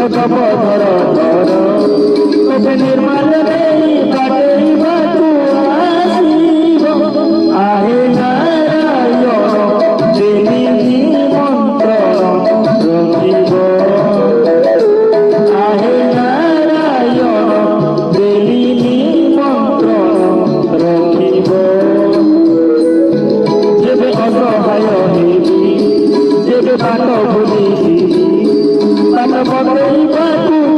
কপধর ধর তবে নির্মাল নেই বাটেই বাটু আসিব আহে নারায়ণ দেবী মন্ত্র রখিব আহে নারায়ণ দেবী মন্ত্র রখিব যেবে অসহায় হেবি যেবে বাট ভুলিবি বাট বতেই বাটু